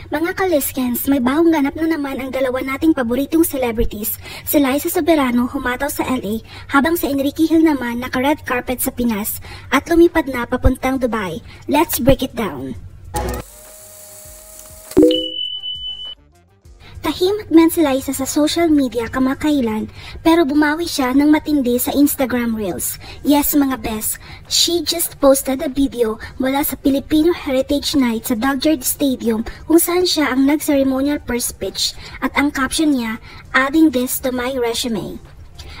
Mga kaliskens, may bagong ganap na naman ang dalawa nating paboritong celebrities. Si Liza Soberano humataw sa LA habang si Enrique Hill naman naka-red carpet sa Pinas at lumipad na papuntang Dubai. Let's break it down. Tahimik man si Liza sa social media kamakailan pero bumawi siya ng matindi sa Instagram Reels. Yes mga best, she just posted a video mula sa Filipino Heritage Night sa Dodger Stadium kung saan siya ang nag-ceremonial first speech at ang caption niya, "Adding this to my resume."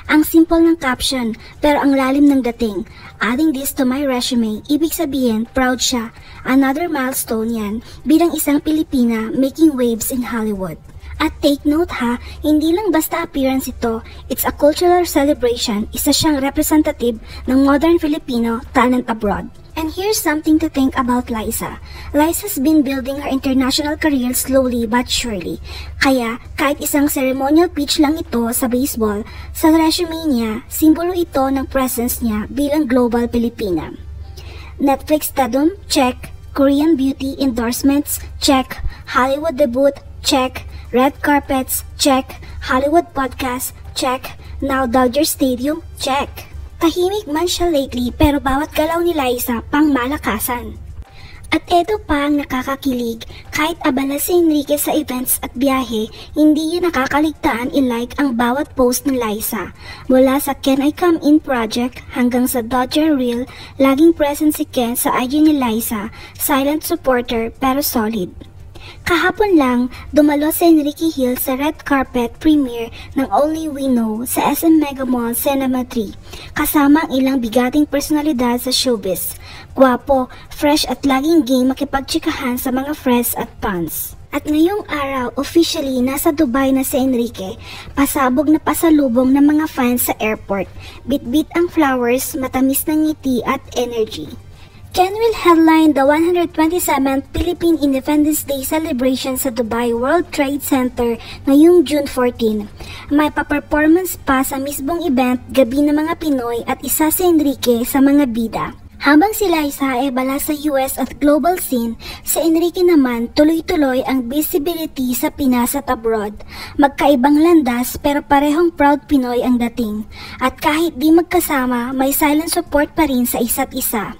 Ang simple ng caption pero ang lalim ng dating. Adding this to my resume, ibig sabihin proud siya. Another milestone yan bilang isang Pilipina making waves in Hollywood. At take note ha, hindi lang basta appearance ito, it's a cultural celebration, isa siyang representative ng modern Filipino talent abroad. And here's something to think about Liza. Liza's been building her international career slowly but surely. Kaya, kahit isang ceremonial pitch lang ito sa baseball, sa resume niya, simbolo ito ng presence niya bilang global Pilipina. Netflix stardom? Check. Korean beauty endorsements? Check. Hollywood debut? Check. Red carpets? Check. Hollywood podcast? Check. Now Dodger Stadium? Check. Tahimik man siya lately pero bawat galaw ni Liza pang malakasan. At eto pa ang nakakakilig, kahit abala si Enrique sa events at biyahe, hindi niya nakakaligtaan i-like ang bawat post ni Liza. Mula sa Can I Come In project hanggang sa Dodger Reel, laging present si Ken sa IG ni Liza, silent supporter pero solid. Kahapon lang, dumalo si Enrique Hill sa red carpet premiere ng Only We Know sa SM Mega Mall Cinema 3, kasama ang ilang bigating personalidad sa showbiz. Gwapo, fresh at laging game makipagtsikahan sa mga friends at fans. At ngayong araw, officially nasa Dubai na si Enrique, pasabog na pasalubong ng mga fans sa airport, bit-bit ang flowers, matamis na ngiti at energy. Ken will headline the 127th Philippine Independence Day celebration sa Dubai World Trade Center ngayong June 14. May pa-performance pa sa mismong event, Gabi ng mga Pinoy at isa si Enrique sa mga bida. Habang si Liza ay bala sa US at global scene, si Enrique naman tuloy-tuloy ang visibility sa Pinas at abroad. Magkaibang landas pero parehong proud Pinoy ang dating. At kahit di magkasama, may silent support pa rin sa isa't isa.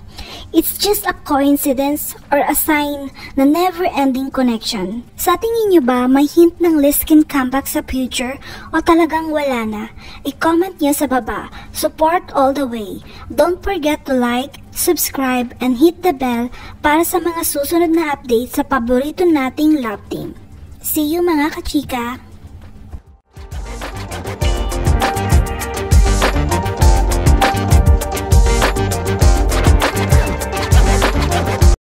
It's just a coincidence or a sign na never-ending connection. Sa tingin nyo ba may hint ng Liskin comeback sa future o talagang wala na? I-comment nyo sa baba. Support all the way. Don't forget to like, subscribe, and hit the bell para sa mga susunod na updates sa paborito nating love team. See you mga kachika!